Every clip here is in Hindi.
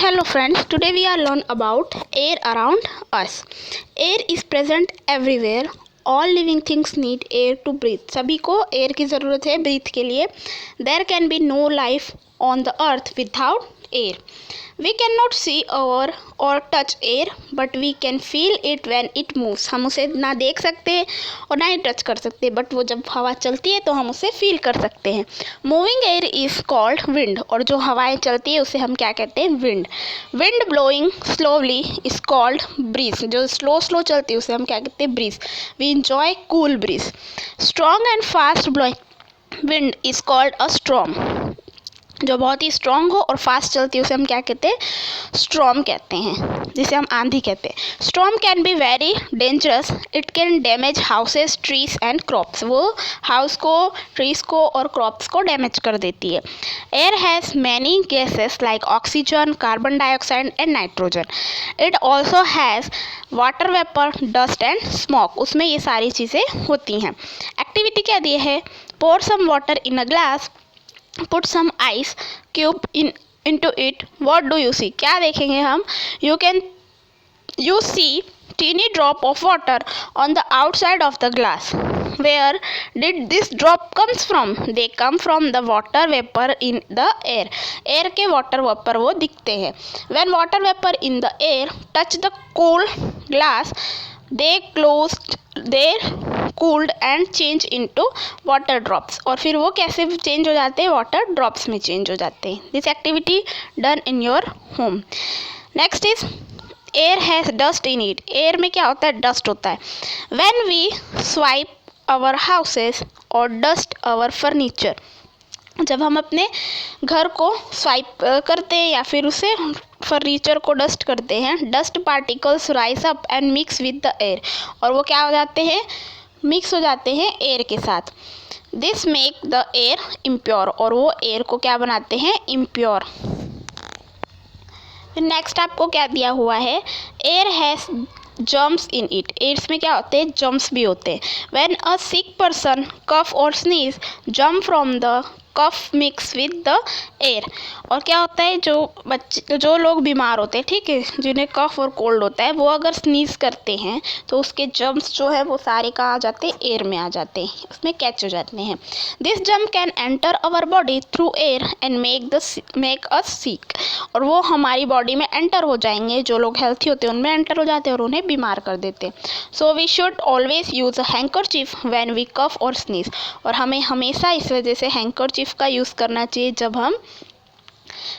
hello friends, today we are learn about air around us. Air is present everywhere. All living things need air to breathe. सभी को air की ज़रूरत है breathe के लिए. There can be no life on the earth without air. We cannot see or touch air, but we can feel it when it moves. हम उसे ना देख सकते और ना ही टच कर सकते, बट वो जब हवा चलती है तो हम उसे फील कर सकते हैं. Moving air is called wind. और जो हवाएं चलती है उसे हम क्या कहते हैं? Wind. Wind blowing slowly is called breeze. जो स्लो चलती है उसे हम क्या कहते हैं? Breeze. We enjoy cool breeze. Strong and fast blowing wind is called a storm. जो बहुत ही स्ट्रॉन्ग हो और फास्ट चलती है उसे हम क्या कहते हैं? स्टॉर्म कहते हैं, जिसे हम आंधी कहते हैं. Storm can be very dangerous. It can damage houses, trees and crops. वो हाउस को, ट्रीज को और क्रॉप्स को डैमेज कर देती है. Air has many gases like oxygen, carbon dioxide and nitrogen. It also has water vapour, dust and smoke. उसमें ये सारी चीज़ें होती हैं. एक्टिविटी क्या दी है? Pour some water in a glass, put some ice cube into it. What do you see? क्या देखेंगे हम? You see teeny drop of water on the outside of the glass. Where did this drop comes from? They come from the water vapor in the air. Air के water vapor वो दिखते हैं. When water vapor in the air touch the cool glass, they cooled and change into water drops. और फिर वो कैसे चेंज हो जाते हैं? वाटर ड्रॉप्स में चेंज हो जाते हैं. This activity done in your home. Next is air has dust in it. Air में क्या होता है? डस्ट होता है. When we swipe our houses और डस्ट आवर फर्नीचर. जब हम अपने घर को स्वाइप करते हैं या फिर उसे फर्नीचर को डस्ट करते हैं, dust particles rise up and mix with the air. और वो क्या हो जाते हैं? मिक्स हो जाते हैं एयर के साथ. This make the air impure. और वो एयर को क्या बनाते हैं? इम्प्योर. नेक्स्ट आपको क्या दिया हुआ है? Air has germs in it. Airs में क्या होते हैं? जर्म्स भी होते हैं. When a sick person cough और sneeze, germ from the cough mix with the air. और क्या होता है? जो लोग बीमार होते हैं, ठीक है, जिन्हें कफ और कोल्ड होता है, वो अगर स्नीज करते हैं तो उसके जर्म्स जो है वो सारे कहाँ आ जाते हैं? एयर में आ जाते हैं, उसमें कैच हो जाते हैं. This germ can enter our body through air and make us sick. और वो हमारी बॉडी में एंटर हो जाएंगे. जो लोग हेल्थी होते हैं उनमें एंटर हो जाते हैं और उन्हें बीमार कर देते हैं. So we should always use a handkerchief when we cough और स्नीज. और हमें हमेशा इस वजह से हैंकरचीफ का यूज़ करना चाहिए जब हम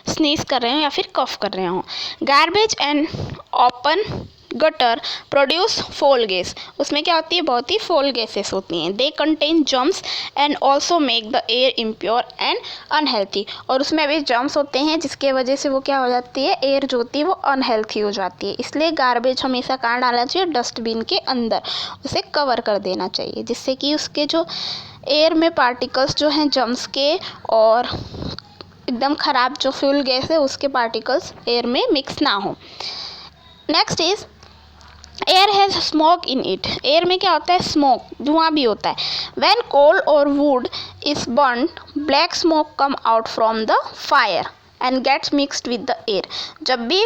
स्नीज कर रहे हो या फिर कफ कर रहे हो. Garbage and open gutter produce फोल गैस. उसमें क्या होती है? बहुत ही फोल गैसेस होती हैं. They contain germs and also make the air impure and unhealthy. और उसमें भी जर्म्स होते हैं जिसके वजह से वो क्या हो जाती है? एयर जो होती है वो अनहेल्थी हो जाती है. इसलिए गार्बेज हमेशा कहाँ डालना चाहिए? डस्टबिन के अंदर. उसे कवर कर देना चाहिए जिससे कि उसके जो एयर में पार्टिकल्स जो हैं जर्म्स के और एकदम ख़राब जो फ्यूल गैस है उसके पार्टिकल्स एयर में मिक्स ना हो. Next is air has smoke in it. Air में क्या होता है? स्मोक, धुआं भी होता है. व्हेन कोल और wood is burn, black smoke come out from the fire and gets mixed with the air. जब भी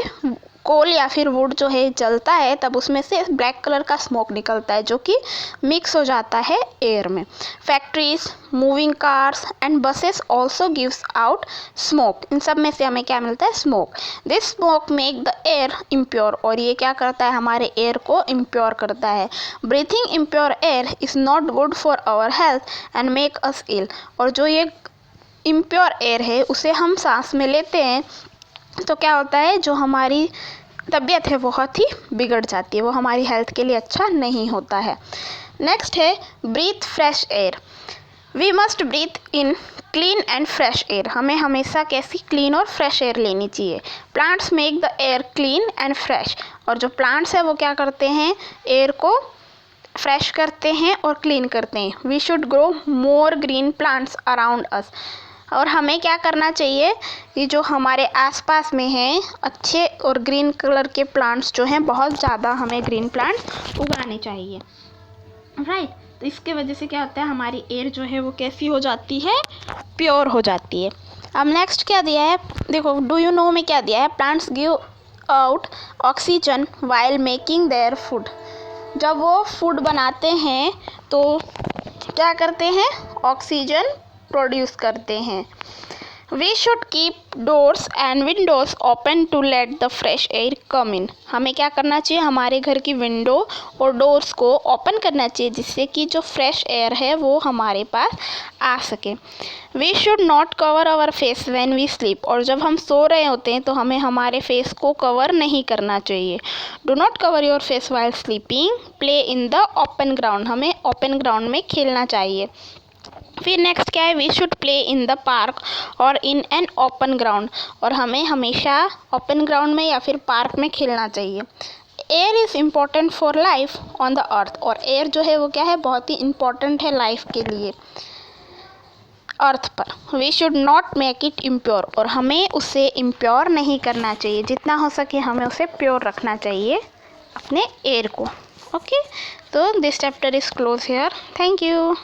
कोल या फिर वुड जो है जलता है तब उसमें से ब्लैक कलर का स्मोक निकलता है जो कि मिक्स हो जाता है एयर में. Factories, moving cars and buses also gives out smoke. इन सब में से हमें क्या मिलता है? Smoke. This smoke make the air impure. और ये क्या करता है? हमारे एयर को इम्प्योर करता है. Breathing impure air is not good for our health and make us ill. और जो ये इम्प्योर एयर है उसे हम सांस में लेते हैं तो क्या होता है? जो हमारी तबीयत है वो बहुत ही बिगड़ जाती है, वो हमारी हेल्थ के लिए अच्छा नहीं होता है. नेक्स्ट है breathe fresh air. We must breathe in clean and fresh air. हमें हमेशा कैसी? क्लीन और फ्रेश एयर लेनी चाहिए. Plants make the air clean and fresh. और जो प्लांट्स है वो क्या करते हैं? एयर को फ्रेश करते हैं और क्लीन करते हैं. We should grow more green plants around us. और हमें क्या करना चाहिए? ये जो हमारे आसपास में हैं अच्छे और ग्रीन कलर के प्लांट्स जो हैं, बहुत ज़्यादा हमें ग्रीन प्लांट्स उगाने चाहिए. राइट. तो इसके वजह से क्या होता है? हमारी एयर जो है वो कैसी हो जाती है? प्योर हो जाती है. अब नेक्स्ट क्या दिया है, देखो डू यू नो में क्या दिया है, plants give out oxygen while making their food. जब वो फूड बनाते हैं तो क्या करते हैं, ऑक्सीजन प्रोड्यूस करते हैं। We should keep doors and windows open to let the fresh air come in. हमें क्या करना चाहिए, हमारे घर की विंडो और डोर्स को ओपन करना चाहिए जिससे कि जो फ्रेश एयर है वो हमारे पास आ सके। We should not cover our face when we sleep. और जब हम सो रहे होते हैं तो हमें हमारे फेस को कवर नहीं करना चाहिए। Do not cover your face while sleeping. Play in the open ground. हमें ओपन ग्राउंड में खेलना चाहिए। फिर नेक्स्ट क्या है, we should play in the park और इन एन ओपन ग्राउंड। और हमें हमेशा ओपन ग्राउंड में या फिर पार्क में खेलना चाहिए। Air is important for life on the earth. और एयर जो है वो क्या है, बहुत ही इम्पॉर्टेंट है लाइफ के लिए अर्थ पर। We should not make it impure. और हमें उसे इम्प्योर नहीं करना चाहिए, जितना हो सके हमें उसे प्योर रखना चाहिए अपने एयर को। ओके, तो this chapter is close here. Thank you.